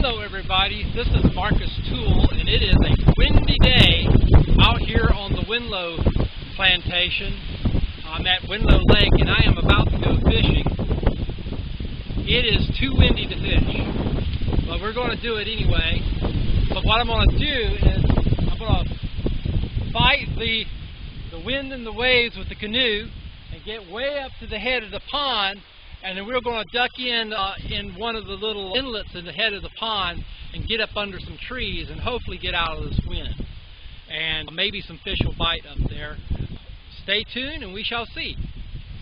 Hello everybody, this is Marcus Toole, and it is a windy day out here on the Winlo plantation. I'm at Winlo Lake and I am about to go fishing. It is too windy to fish, but we're going to do it anyway. But what I'm going to do is I'm going to fight the wind and the waves with the canoe and get way up to the head of the pond. And then we're going to duck in one of the little inlets in the head of the pond and get up under some trees and hopefully get out of this wind. And maybe some fish will bite up there. Stay tuned and we shall see.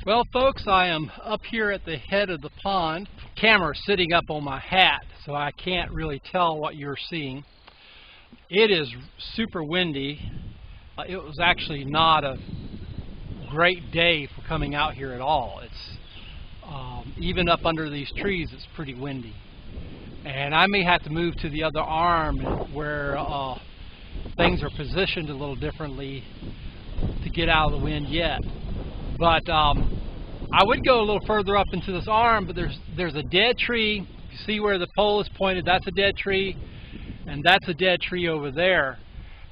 Well folks, I am up here at the head of the pond. Camera sitting up on my hat, so I can't really tell what you're seeing. It is super windy. It was actually not a great day for coming out here at all. Even up under these trees, it's pretty windy. And I may have to move to the other arm where things are positioned a little differently to get out of the wind yet. But I would go a little further up into this arm, but there's a dead tree. You see where the pole is pointed? That's a dead tree, and that's a dead tree over there.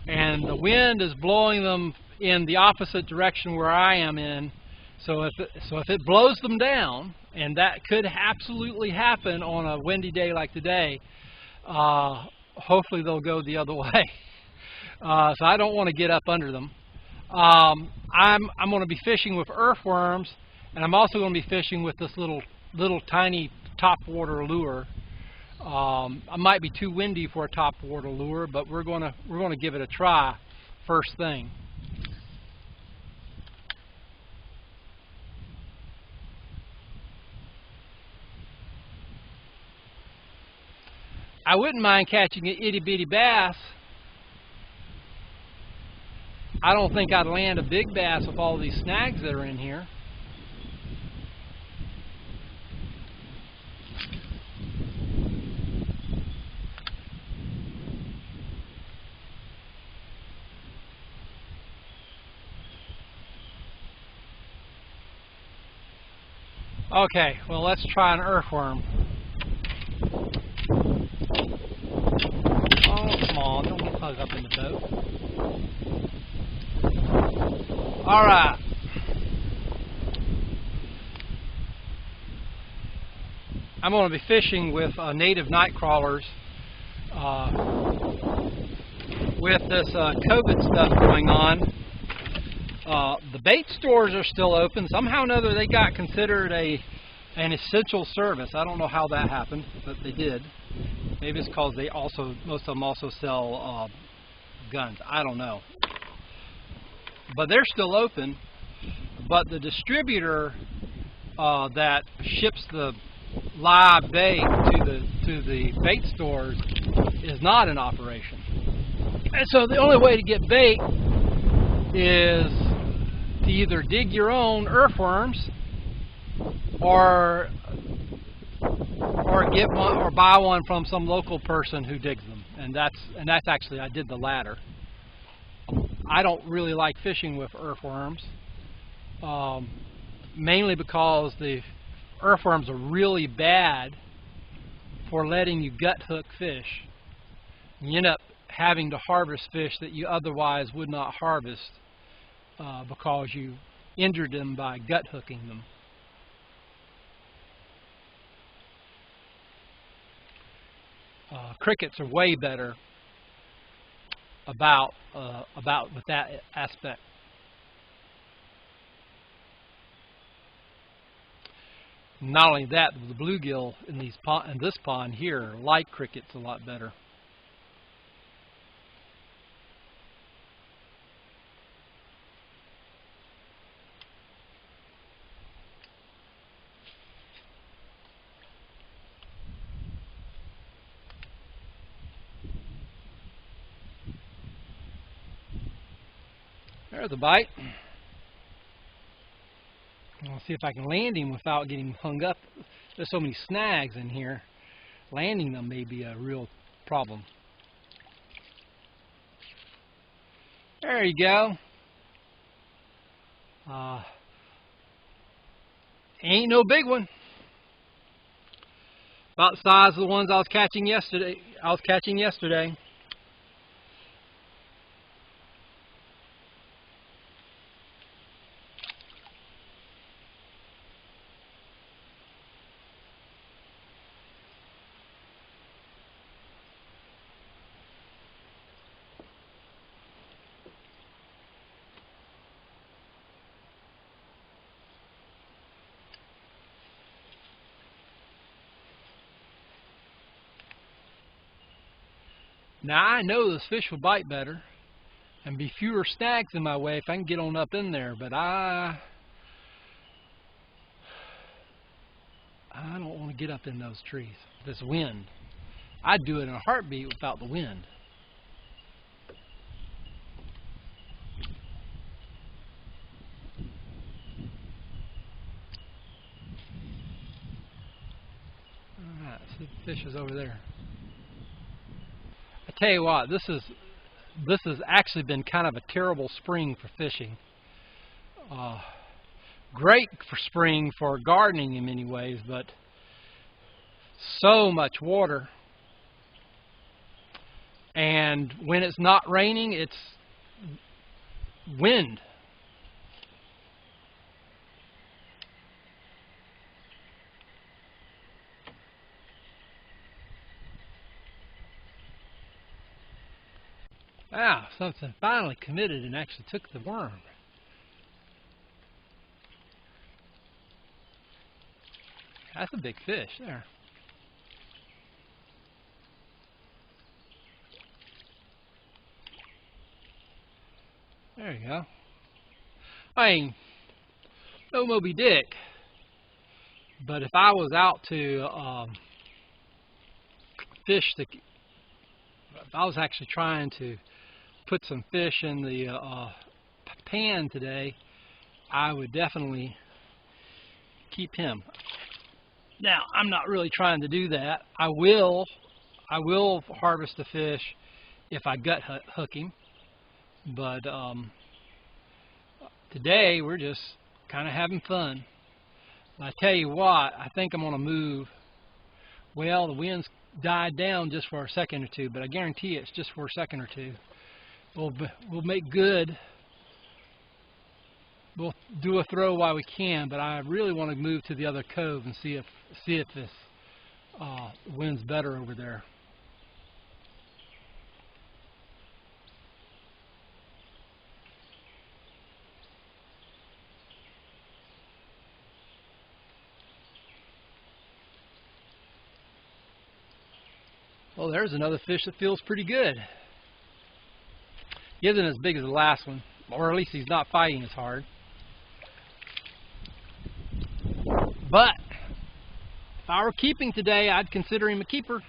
And the wind is blowing them in the opposite direction where I am in. So if it blows them down, and that could absolutely happen on a windy day like today, hopefully they'll go the other way. So I don't want to get up under them. I'm going to be fishing with earthworms, and I'm also going to be fishing with this little tiny topwater lure. I might be too windy for a topwater lure, but we're going to give it a try first thing. I wouldn't mind catching an itty-bitty bass. I don't think I'd land a big bass with all these snags that are in here. Okay, well let's try an earthworm. Come on, don't get hung up in the boat. Alright. I'm going to be fishing with native night crawlers. With this COVID stuff going on, the bait stores are still open. Somehow or another they got considered an essential service. I don't know how that happened, but they did. Maybe it's because most of them also sell guns. I don't know. But they're still open. But the distributor that ships the live bait to the bait stores is not in operation. And so the only way to get bait is to either dig your own earthworms or get one or buy one from some local person who digs them, and that's actually, I did the latter. I don't really like fishing with earthworms, mainly because the earthworms are really bad for letting you gut hook fish. You end up having to harvest fish that you otherwise would not harvest because you injured them by gut hooking them. Crickets are way better about with that aspect. Not only that, the bluegill in this pond here like crickets a lot better. There's a bite. I'll see if I can land him without getting hung up. There's so many snags in here. Landing them may be a real problem. There you go. Ain't no big one. About the size of the ones I was catching yesterday. Now I know this fish will bite better and be fewer snags in my way if I can get on up in there, but I don't want to get up in those trees. This wind. I'd do it in a heartbeat without the wind. Alright, see if the fish is over there. I tell you what, this has actually been kind of a terrible spring for fishing. Great for spring for gardening in many ways, but so much water. And when it's not raining, it's wind. Wow, something finally committed and actually took the worm. That's a big fish there. There you go. I mean, no Moby Dick, but if I was out to fish if I was actually trying to put some fish in the pan today, I would definitely keep him. Now, I'm not really trying to do that. I will harvest the fish if I gut hook him, but today we're just kind of having fun. I tell you what, I think I'm going to move. Well, the wind's died down just for a second or two, but I guarantee it's just for a second or two. We'll make good. We'll do a throw while we can, but I really want to move to the other cove and see if this wind's better over there. Well, there's another fish that feels pretty good. He isn't as big as the last one, or at least he's not fighting as hard. But if I were keeping today, I'd consider him a keeper.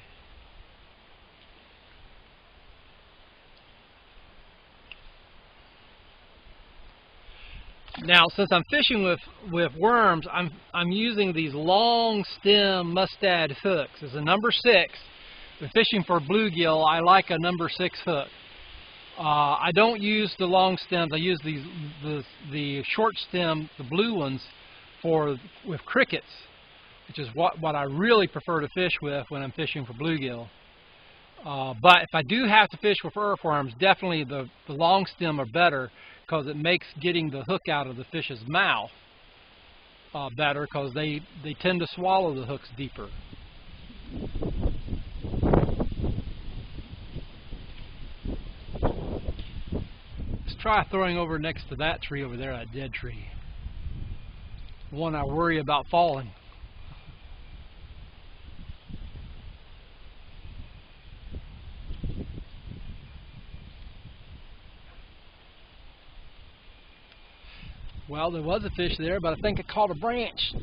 Now, since I'm fishing with worms, I'm using these long stem mustad hooks. It's a number 6. But fishing for bluegill, I like a number 6 hook. I don't use the long stems. I use the short stem, the blue ones, with crickets, which is what I really prefer to fish with when I'm fishing for bluegill. But if I do have to fish with earthworms, definitely the long stem are better, because it makes getting the hook out of the fish's mouth better, because they tend to swallow the hooks deeper. Let's try throwing over next to that tree over there, that dead tree. One I worry about falling. Well, there was a fish there, but I think I caught a branch.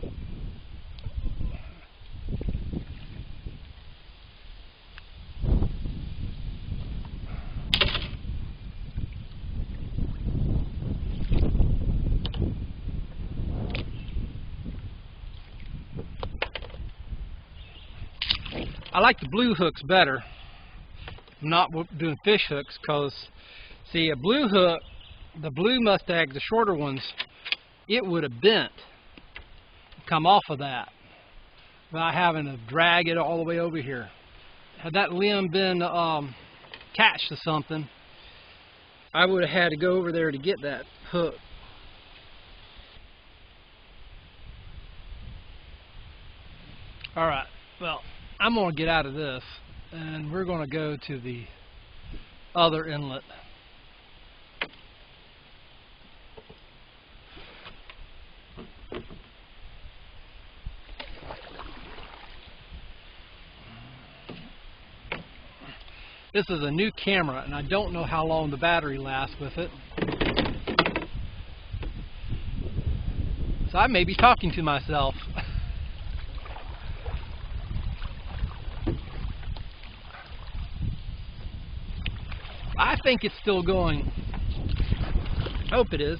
I like the blue hooks better. I'm not doing fish hooks, because, see, a blue hook, the blue mustags, the shorter ones, it would have bent, come off of that. without having to drag it all the way over here. Had that limb been attached to something, I would have had to go over there to get that hook. Alright, well, I'm going to get out of this, and we're going to go to the other inlet. This is a new camera, and I don't know how long the battery lasts with it. So I may be talking to myself. I think it's still going. I hope it is.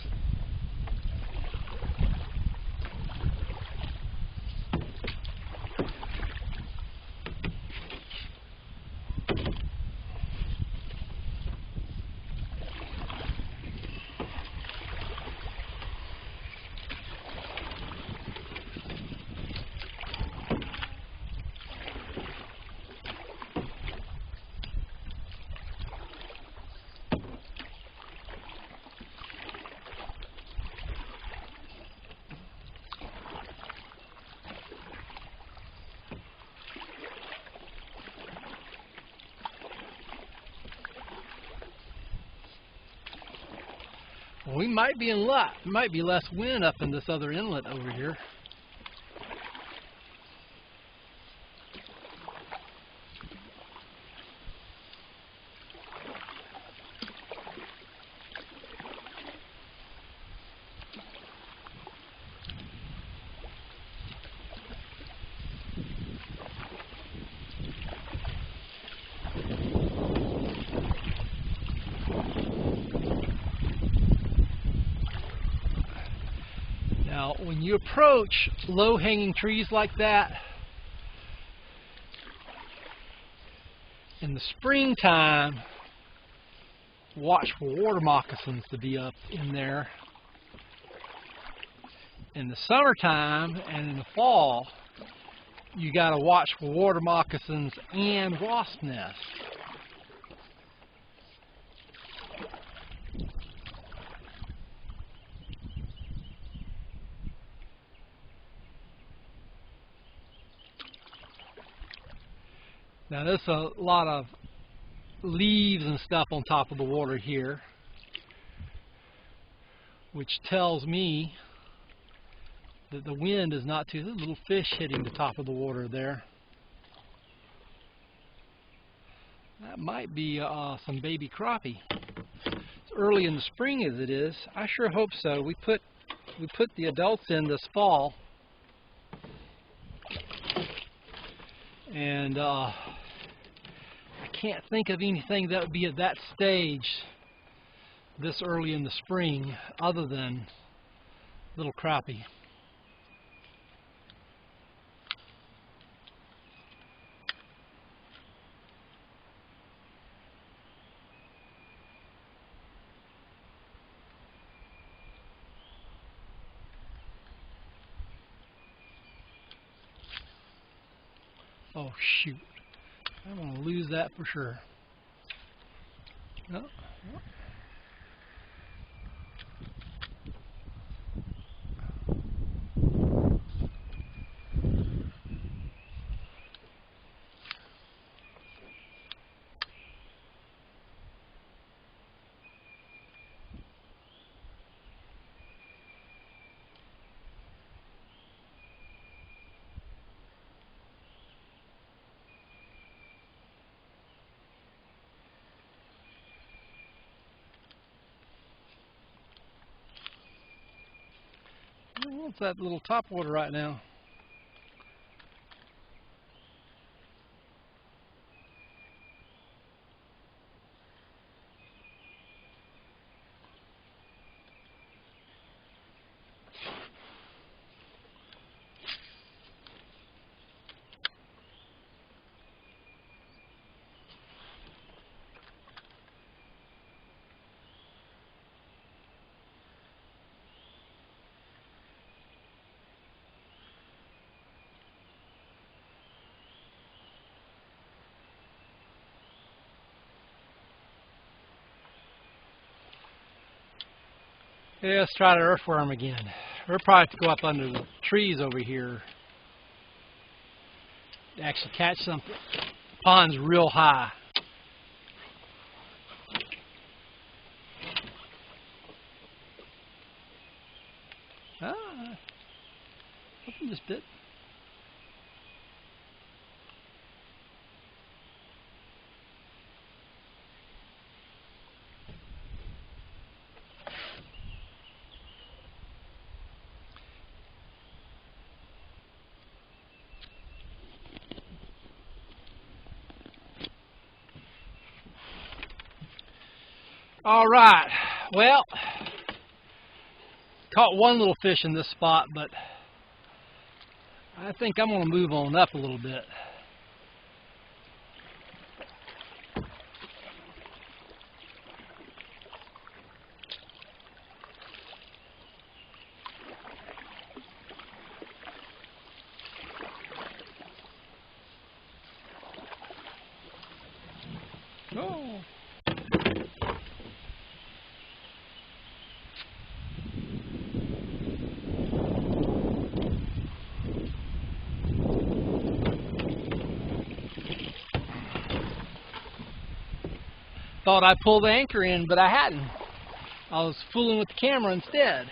Well, we might be in luck. There might be less wind up in this other inlet over here. Now, when you approach low-hanging trees like that, in the springtime, watch for water moccasins to be up in there. In the summertime and in the fall, you got to watch for water moccasins and wasp nests. Now there's a lot of leaves and stuff on top of the water here, which tells me that the wind is not too. There's little fish hitting the top of the water there. That might be some baby crappie. It's early in the spring as it is. I sure hope so. We put the adults in this fall, and I can't think of anything that would be at that stage this early in the spring other than little crappie. Oh shoot, I'm going to lose that for sure. No. What's that little topwater right now? Yeah, let's try the earthworm again. We'll probably have to go up under the trees over here to actually catch something. The pond's real high. Something just bit. All right, well, caught one little fish in this spot, but I think I'm going to move on up a little bit. Oh. Thought I pulled the anchor in, but I hadn't. I was fooling with the camera instead,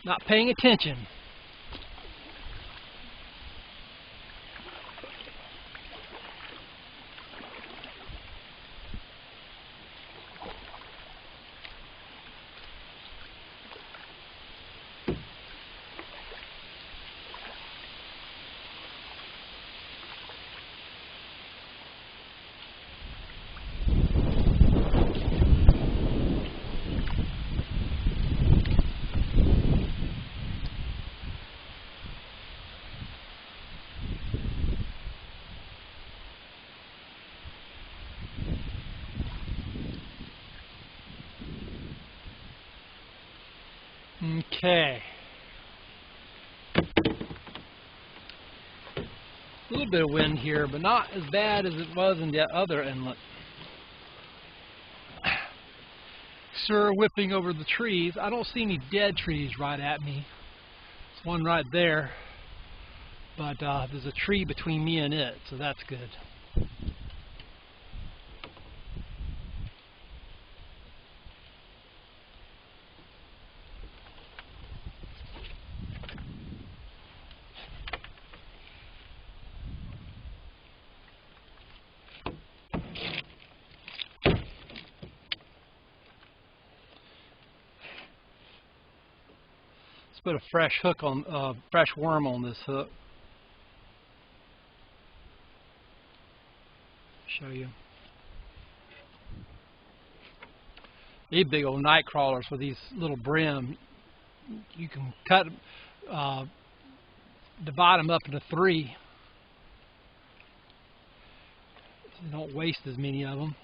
not paying attention. Okay. A little bit of wind here, but not as bad as it was in the other inlet. Sure, whipping over the trees. I don't see any dead trees right at me. There's one right there, but there's a tree between me and it, so that's good. Put a fresh hook on, fresh worm on this hook. Show you. These big old night crawlers with these little brim. You can cut, divide them up into 3. So you don't waste as many of them.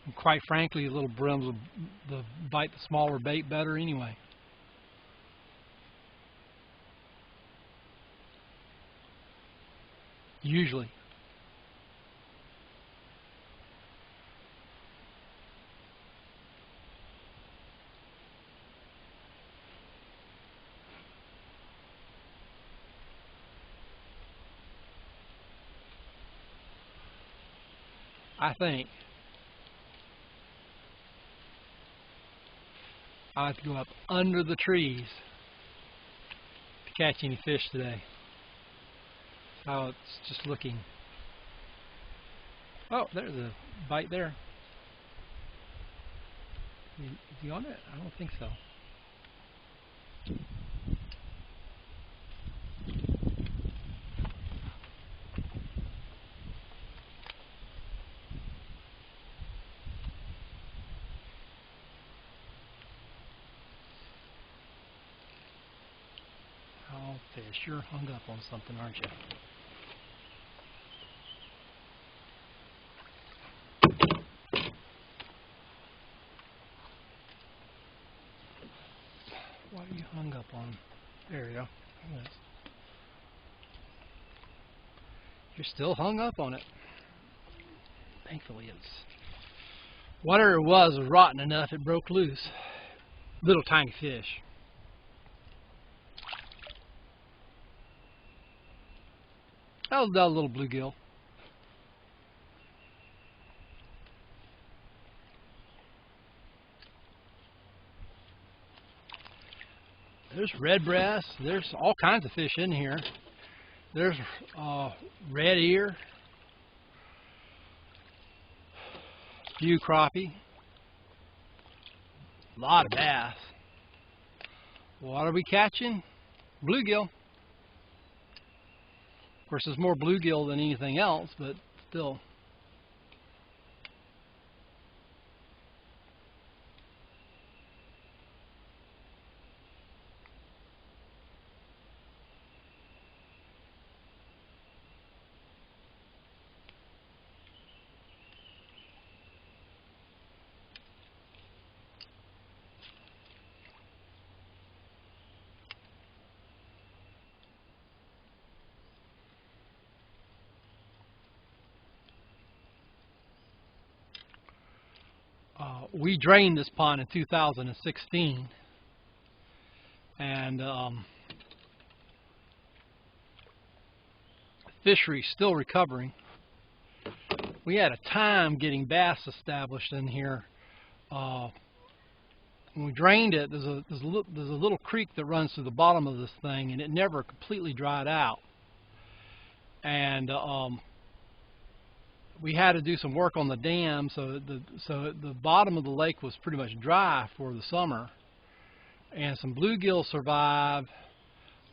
And quite frankly, little brims will bite the smaller bait better anyway. Usually. I think I'll have to go up under the trees to catch any fish today. That's how it's just looking. Oh, there's a bite there. Is he on it? I don't think so. Oh, fish, you're hung up on something, aren't you? What are you hung up on? There you go. Yes. You're still hung up on it. Thankfully, whatever it was rotten enough it broke loose. Little tiny fish. That was a little bluegill. There's red breast. There's all kinds of fish in here. There's red ear, few crappie, a lot of bass. What are we catching? Bluegill. Of course, there's more bluegill than anything else, but still. We drained this pond in 2016, and fishery's still recovering. We had a time getting bass established in here. When we drained it, there's a little creek that runs through the bottom of this thing, and it never completely dried out. And we had to do some work on the dam, so the bottom of the lake was pretty much dry for the summer, and some bluegill survived,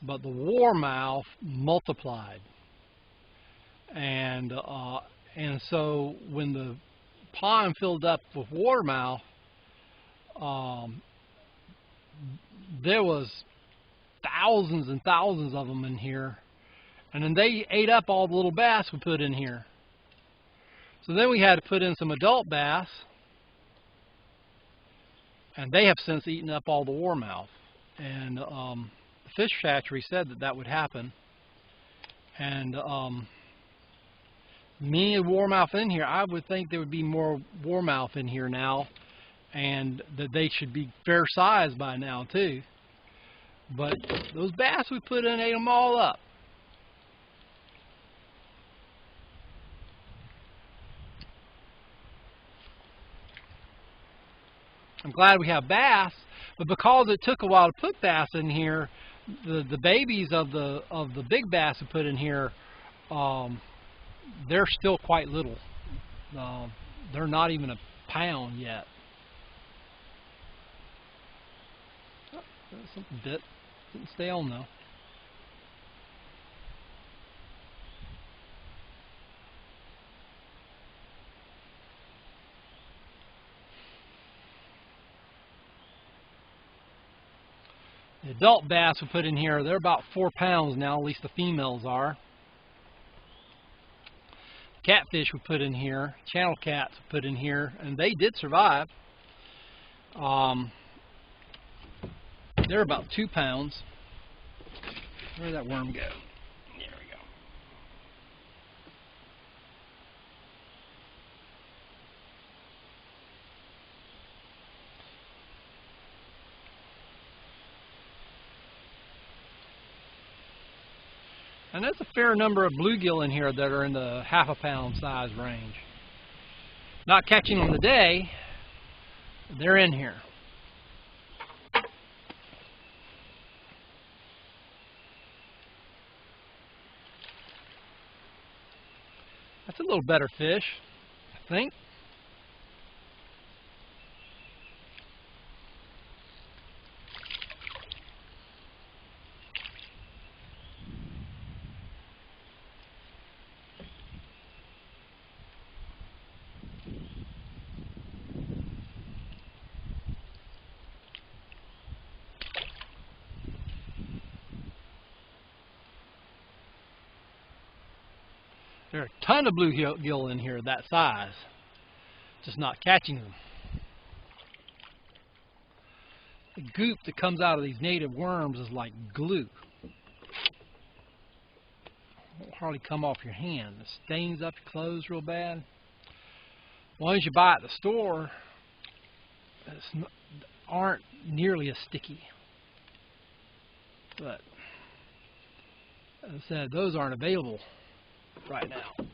but the warmouth multiplied, and so when the pond filled up with warmouth, there was thousands and thousands of them in here, and then they ate up all the little bass we put in here. So then we had to put in some adult bass, and they have since eaten up all the warmouth. And the fish hatchery said that would happen. And many warmouth in here, I would think there would be more warmouth in here now, and that they should be fair size by now too. But those bass we put in ate them all up. I'm glad we have bass, but because it took a while to put bass in here, the babies of the big bass we put in here, they're still quite little. They're not even a pound yet. Oh, something bit. Didn't stay on though. The adult bass we put in here, they're about 4 pounds now, at least the females are. Catfish we put in here, channel cats we put in here, and they did survive. They're about 2 pounds. Where did that worm go? There we go. And there's a fair number of bluegill in here that are in the ½ pound size range. Not catching them today, they're in here. That's a little better fish, I think. There are a ton of bluegill in here that size, just not catching them. The goop that comes out of these native worms is like glue. It won't hardly come off your hand. It stains up your clothes real bad. ones you buy at the store aren't nearly as sticky. But as I said, those aren't available right now.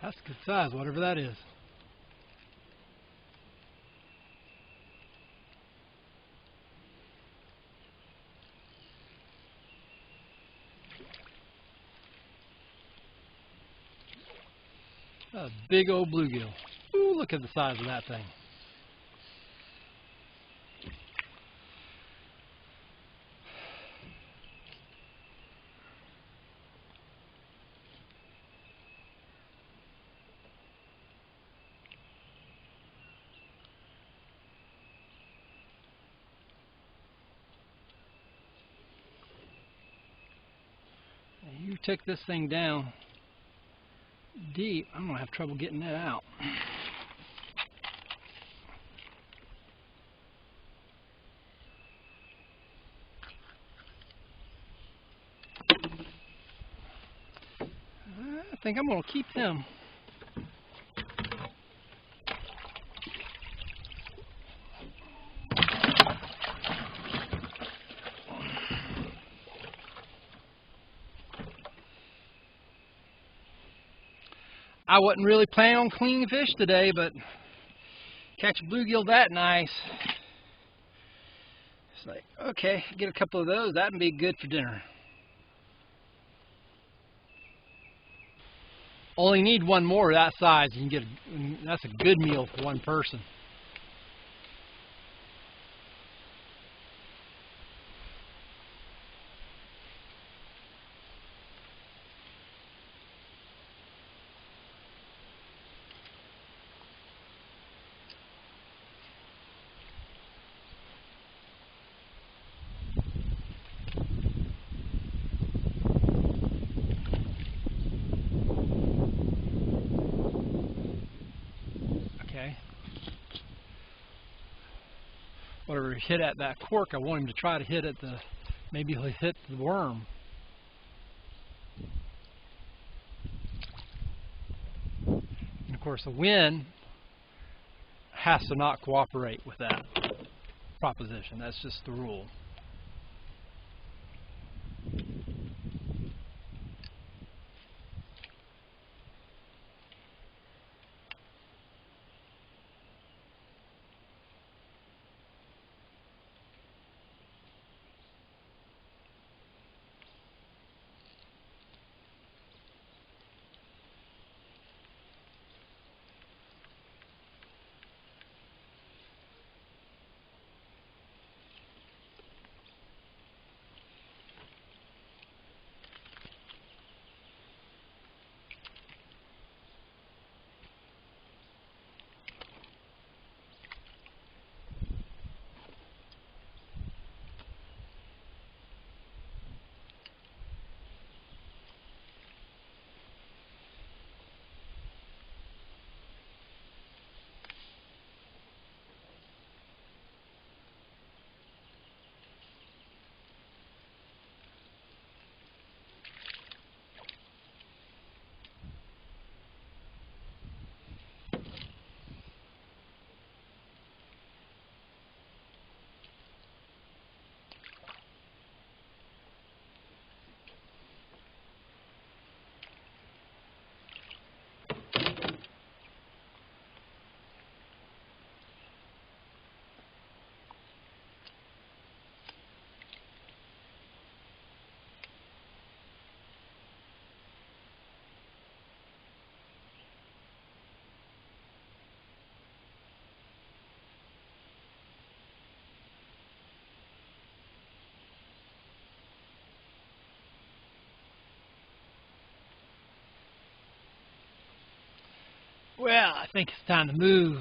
That's a good size, whatever that is. A big old bluegill. Ooh, look at the size of that thing. You take this thing down deep, I'm going to have trouble getting that out. I think I'm going to keep him. I wasn't really planning on cleaning fish today, but catch a bluegill that nice. It's like, okay, get a couple of those, that'd be good for dinner. Only need one more of that size, you can get that's a good meal for one person. Whatever he hit at that cork, I want him to try to hit at the, maybe he'll hit the worm. And of course the wind has to not cooperate with that proposition. That's just the rule. Well, I think it's time to move.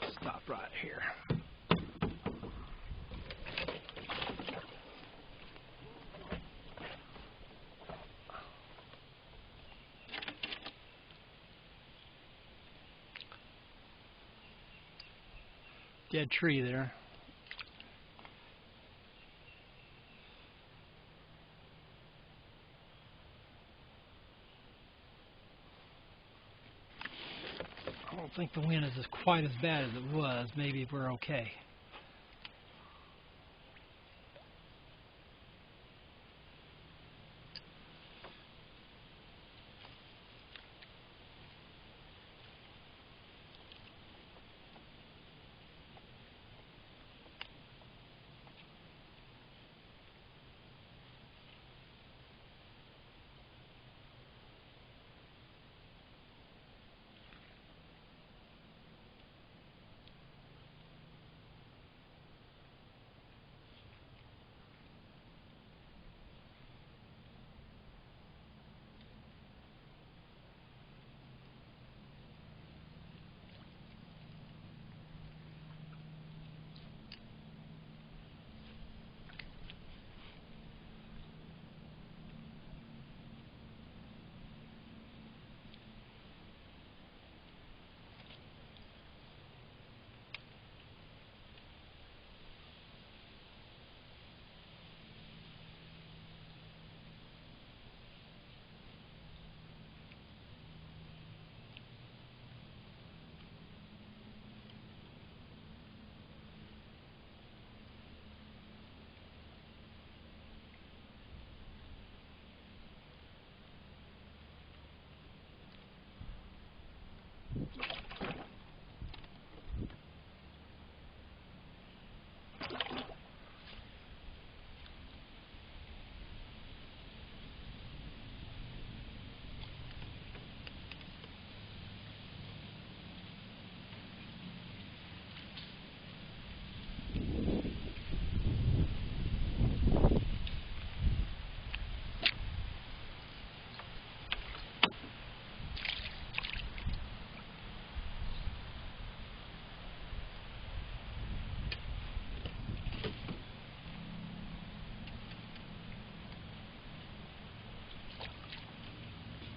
Let's stop right here. Dead tree there. I don't think the wind is quite as bad as it was. Maybe we're okay.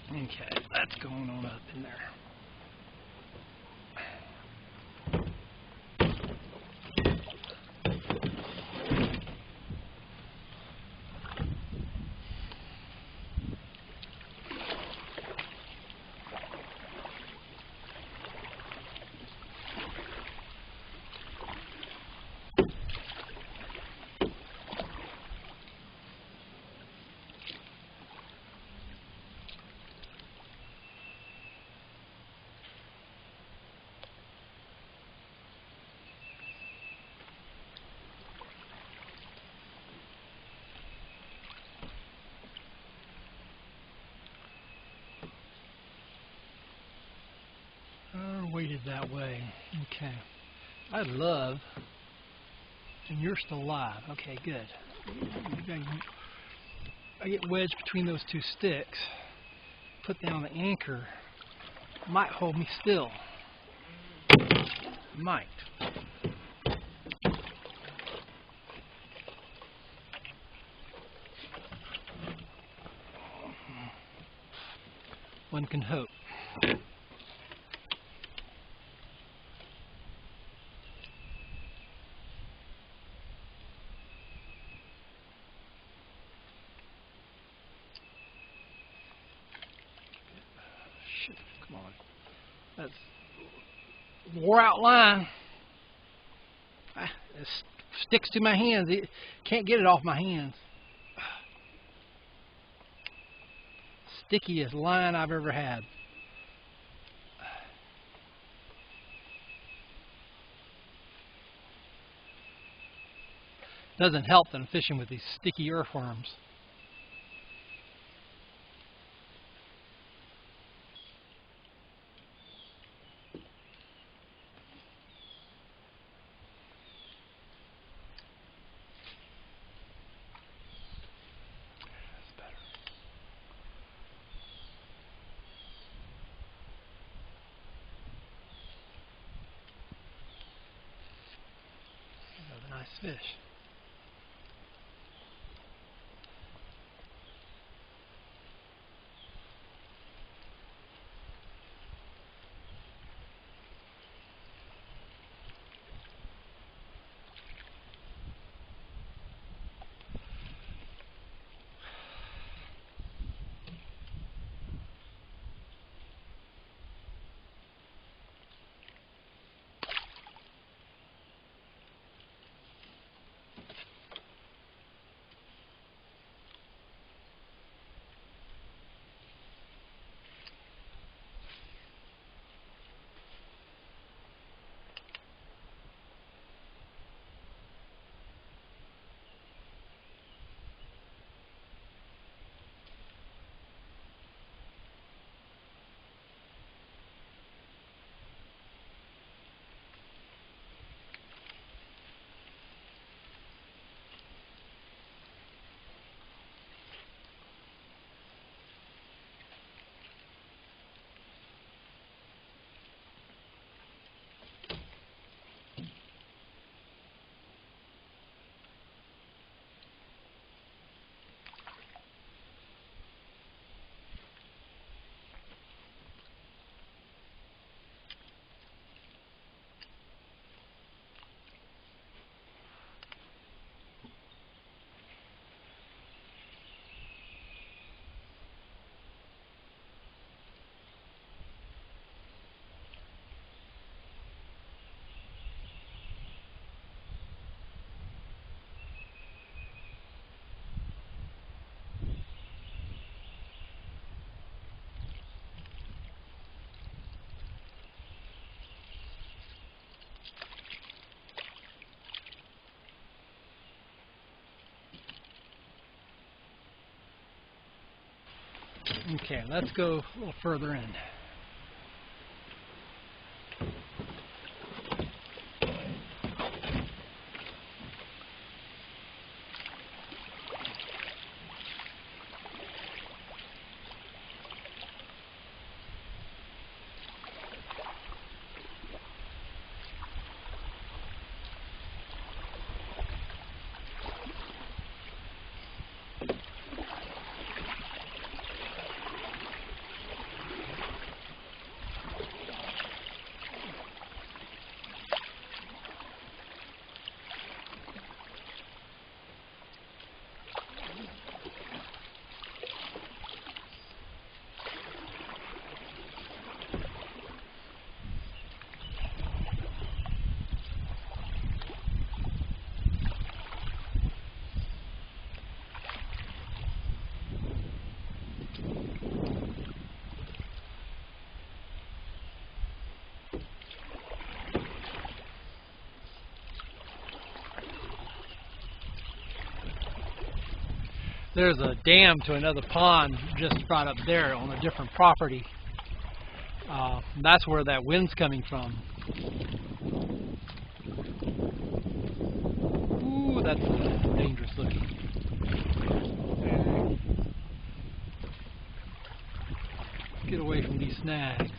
Okay, that's going on up in there. Weighted that way. Okay. I love, and you're still alive. Okay, good. I get wedged between those two sticks. Put down the anchor. Might hold me still. Might. One can hope. That's wore out line. It sticks to my hands. Can't get it off my hands. Stickiest line I've ever had. Doesn't help that I'm fishing with these sticky earthworms. Another nice fish. Okay, let's go a little further in. There's a dam to another pond just right up there on a different property. That's where that wind's coming from. Ooh, that's dangerous looking. Get away from these snags.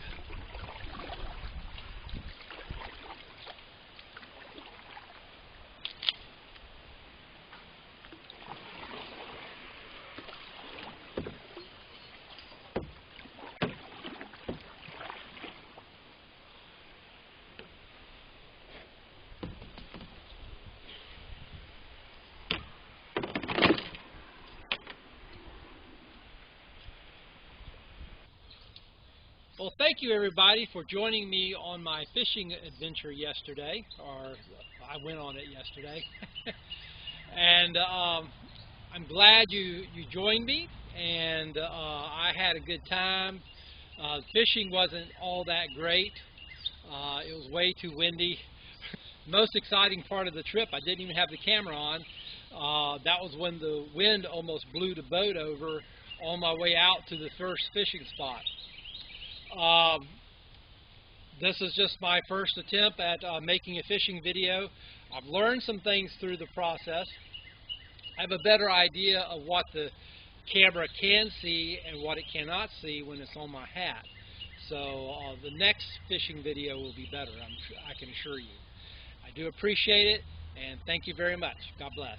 Well, thank you everybody for joining me on my fishing adventure yesterday, or I went on it yesterday. And I'm glad you joined me, and I had a good time. Fishing wasn't all that great. It was way too windy. Most exciting part of the trip, I didn't even have the camera on. That was when the wind almost blew the boat over on my way out to the first fishing spot. This is just my first attempt at making a fishing video. I've learned some things through the process. I have a better idea of what the camera can see and what it cannot see when it's on my hat. So the next fishing video will be better, I can assure you. I do appreciate it, and thank you very much. God bless.